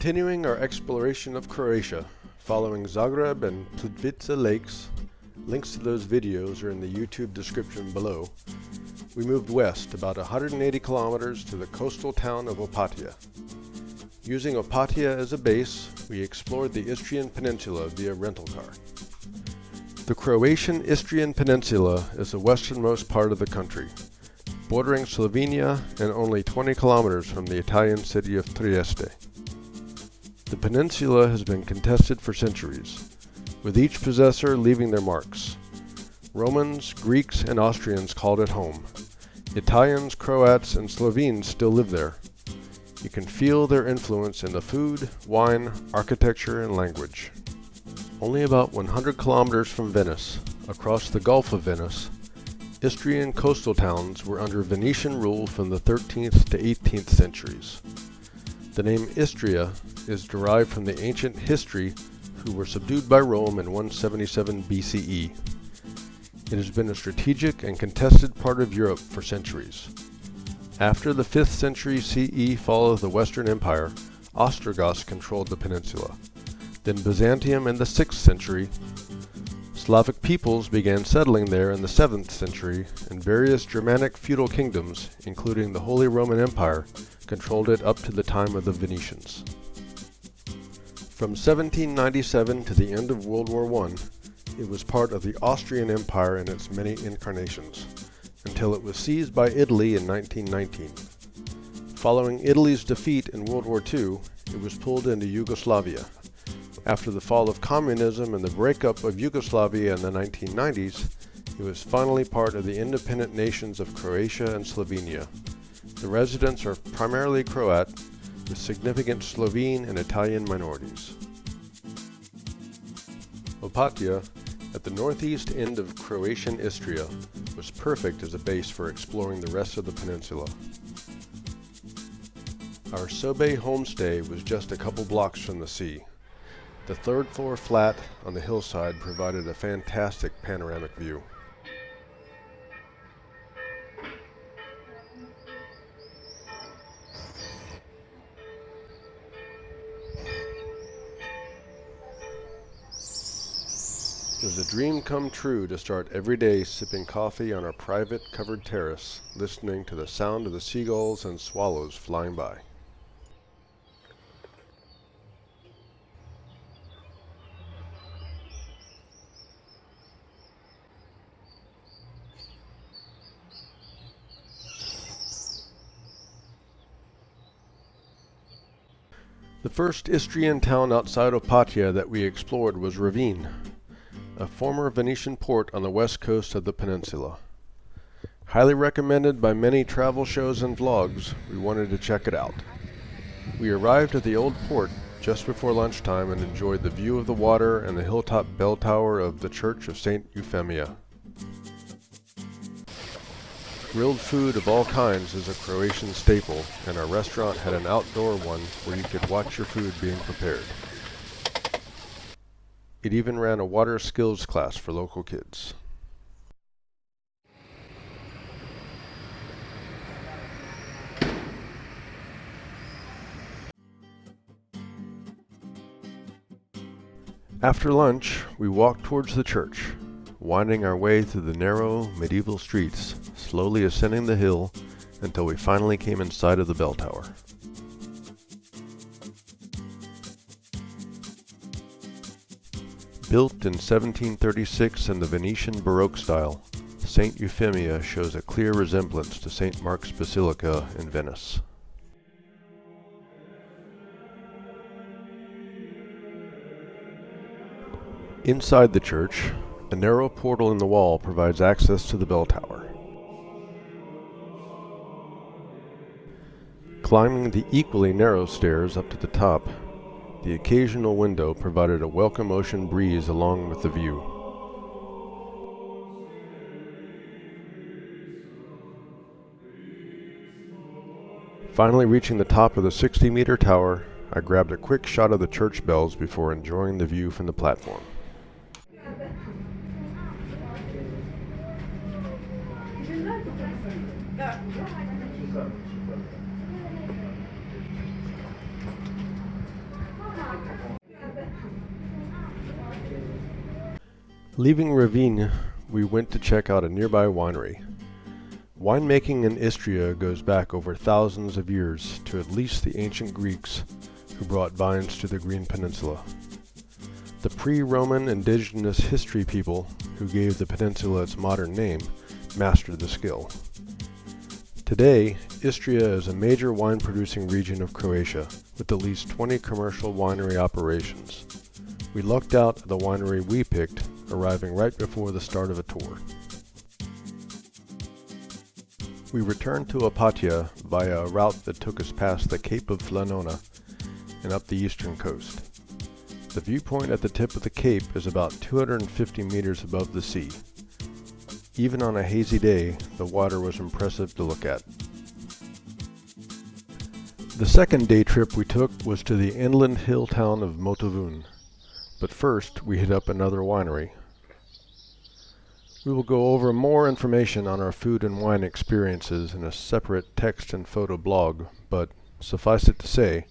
Continuing our exploration of Croatia, following Zagreb and Plitvice lakes, links to those videos are in the YouTube description below, we moved west about 180 kilometers to the coastal town of Opatija. Using Opatija as a base, we explored the Istrian Peninsula via rental car. The Croatian Istrian Peninsula is the westernmost part of the country, bordering Slovenia and only 20 kilometers from the Italian city of Trieste. The peninsula has been contested for centuries, with each possessor leaving their marks. Romans, Greeks, and Austrians called it home. Italians, Croats, and Slovenes still live there. You can feel their influence in the food, wine, architecture, and language. Only about 100 kilometers from Venice, across the Gulf of Venice, Istrian coastal towns were under Venetian rule from the 13th to 18th centuries. The name Istria is derived from the ancient Histri, who were subdued by Rome in 177 BCE. It has been a strategic and contested part of Europe for centuries. After the 5th century CE fall of the Western Empire, Ostrogoths controlled the peninsula. Then Byzantium in the 6th century. Slavic peoples began settling there in the 7th century, and various Germanic feudal kingdoms, including the Holy Roman Empire, controlled it up to the time of the Venetians. From 1797 to the end of World War I, it was part of the Austrian Empire in its many incarnations, until it was seized by Italy in 1919. Following Italy's defeat in World War II, it was pulled into Yugoslavia. After the fall of communism and the breakup of Yugoslavia in the 1990s, it was finally part of the independent nations of Croatia and Slovenia. The residents are primarily Croat, with significant Slovene and Italian minorities. Opatija, at the northeast end of Croatian Istria, was perfect as a base for exploring the rest of the peninsula. Our Sobe homestay was just a couple blocks from the sea. The third floor flat on the hillside provided a fantastic panoramic view. It was a dream come true to start every day sipping coffee on our private covered terrace, listening to the sound of the seagulls and swallows flying by. The first Istrian town outside Opatija that we explored was Ravine, a former Venetian port on the west coast of the peninsula. Highly recommended by many travel shows and vlogs, we wanted to check it out. We arrived at the old port just before lunchtime and enjoyed the view of the water and the hilltop bell tower of the Church of St. Euphemia. Grilled food of all kinds is a Croatian staple, and our restaurant had an outdoor one where you could watch your food being prepared. It even ran a water skills class for local kids. After lunch, we walked towards the church, winding our way through the narrow medieval streets, slowly ascending the hill until we finally came in sight of the bell tower. Built in 1736 in the Venetian Baroque style, St. Euphemia shows a clear resemblance to St. Mark's Basilica in Venice. Inside the church, a narrow portal in the wall provides access to the bell tower. Climbing the equally narrow stairs up to the top, the occasional window provided a welcome ocean breeze along with the view. Finally reaching the top of the 60-meter tower, I grabbed a quick shot of the church bells before enjoying the view from the platform. Leaving Ravine, we went to check out a nearby winery. Winemaking in Istria goes back over thousands of years to at least the ancient Greeks who brought vines to the Green Peninsula. The pre-Roman indigenous history people who gave the peninsula its modern name mastered the skill. Today, Istria is a major wine-producing region of Croatia with at least 20 commercial winery operations. We lucked out at the winery we picked, arriving right before the start of a tour. We returned to Opatija via a route that took us past the Cape of Flanona and up the eastern coast. The viewpoint at the tip of the cape is about 250 meters above the sea. Even on a hazy day, the water was impressive to look at. The second day trip we took was to the inland hill town of Motavoon, but first we hit up another winery. We will go over more information on our food and wine experiences in a separate text and photo blog, but suffice it to say,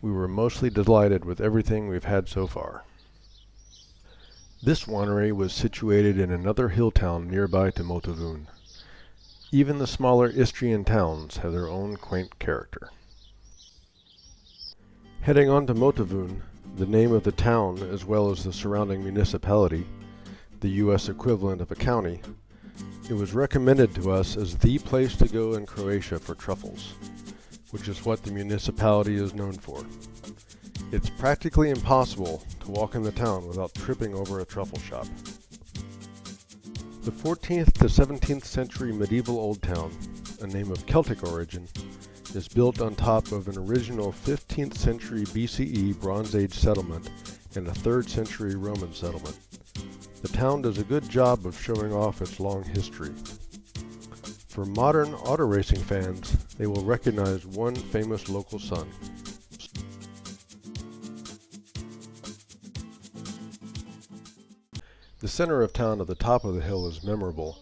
we were mostly delighted with everything we've had so far. This winery was situated in another hill town nearby to Motavoon. Even the smaller Istrian towns have their own quaint character. Heading on to Motavoon, the name of the town as well as the surrounding municipality, the U.S. equivalent of a county, it was recommended to us as the place to go in Croatia for truffles, which is what the municipality is known for. It's practically impossible to walk in the town without tripping over a truffle shop. The 14th to 17th century medieval old town, a name of Celtic origin, is built on top of an original 15th century BCE Bronze Age settlement and a 3rd century Roman settlement. The town does a good job of showing off its long history. For modern auto racing fans, they will recognize one famous local son. The center of town at the top of the hill is memorable,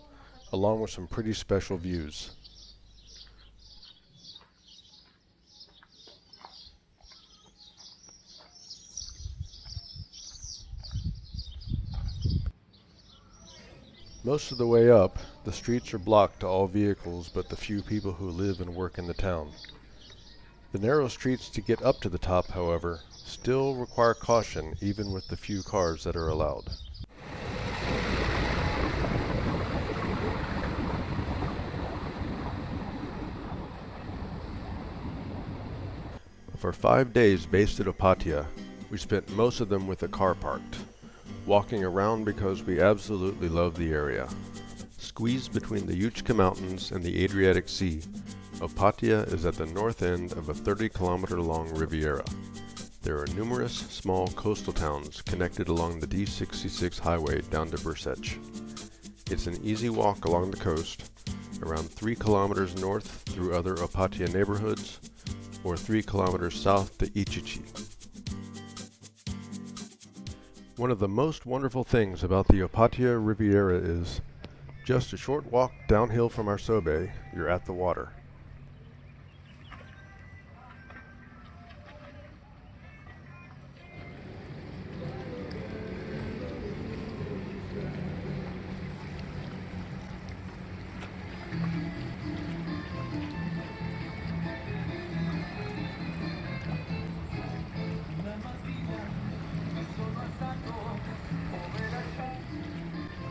along with some pretty special views. Most of the way up, the streets are blocked to all vehicles but the few people who live and work in the town. The narrow streets to get up to the top, however, still require caution even with the few cars that are allowed. For 5 days based at Opatija, we spent most of them with the car parked, walking around because we absolutely love the area. Squeezed between the Juchka Mountains and the Adriatic Sea, Opatija is at the north end of a 30-kilometer-long riviera. There are numerous small coastal towns connected along the D66 highway down to Bursec. It's an easy walk along the coast, around 3 kilometers north through other Opatija neighborhoods, or 3 kilometers south to Ičići. One of the most wonderful things about the Opatija Riviera is just a short walk downhill from our sobe, you're at the water.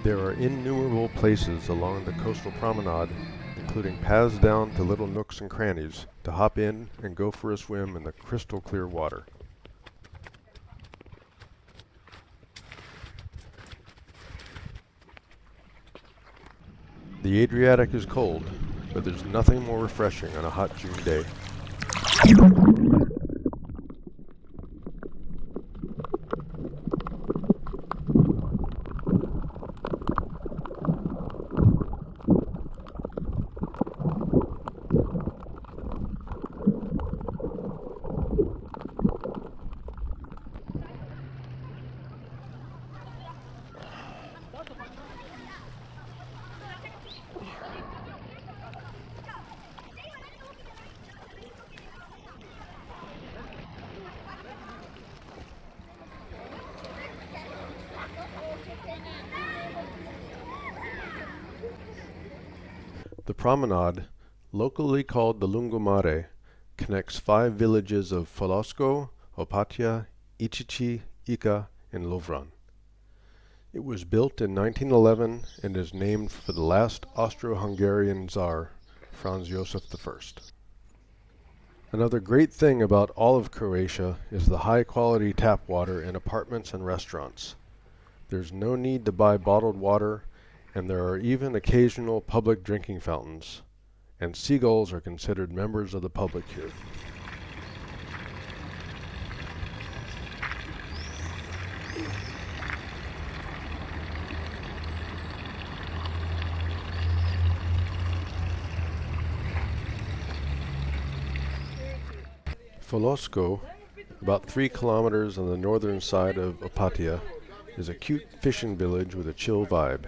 There are innumerable places along the coastal promenade, including paths down to little nooks and crannies, to hop in and go for a swim in the crystal clear water. The Adriatic is cold, but there's nothing more refreshing on a hot June day. The promenade, locally called the Lungomare, connects 5 villages of Folosco, Opatia, Ičići, Ika, and Lovran. It was built in 1911 and is named for the last Austro-Hungarian Tsar, Franz Josef I. Another great thing about all of Croatia is the high-quality tap water in apartments and restaurants. There's no need to buy bottled water, and there are even occasional public drinking fountains, and seagulls are considered members of the public here. Folosco, about 3 kilometers on the northern side of Opatia, is a cute fishing village with a chill vibe.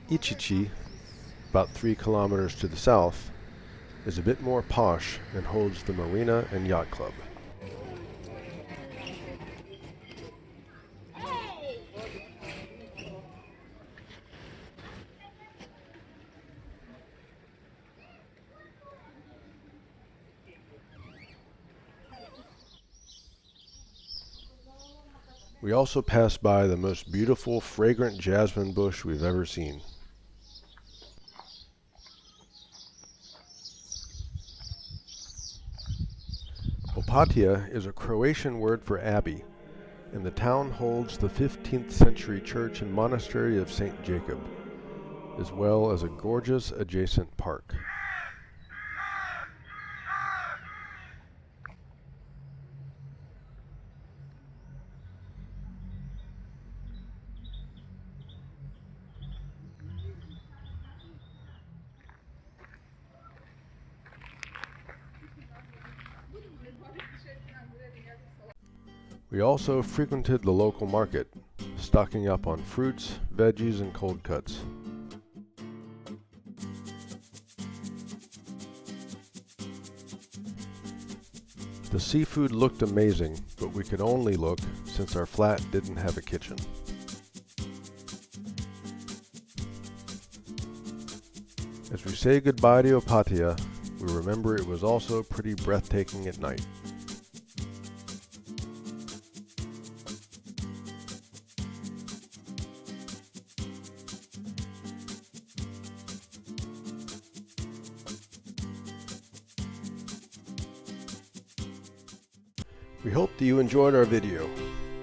Ičići, about 3 kilometers to the south, is a bit more posh and holds the marina and yacht club. We also passed by the most beautiful, fragrant jasmine bush we've ever seen. Opatia is a Croatian word for abbey, and the town holds the 15th century church and monastery of St. Jacob, as well as a gorgeous adjacent park. We also frequented the local market, stocking up on fruits, veggies, and cold cuts. The seafood looked amazing, but we could only look since our flat didn't have a kitchen. As we say goodbye to Opatia, we remember it was also pretty breathtaking at night. We hope that you enjoyed our video.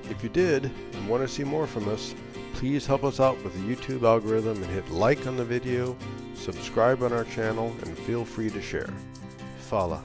If you did and want to see more from us, please help us out with the YouTube algorithm and hit like on the video, subscribe on our channel, and feel free to share. Fala.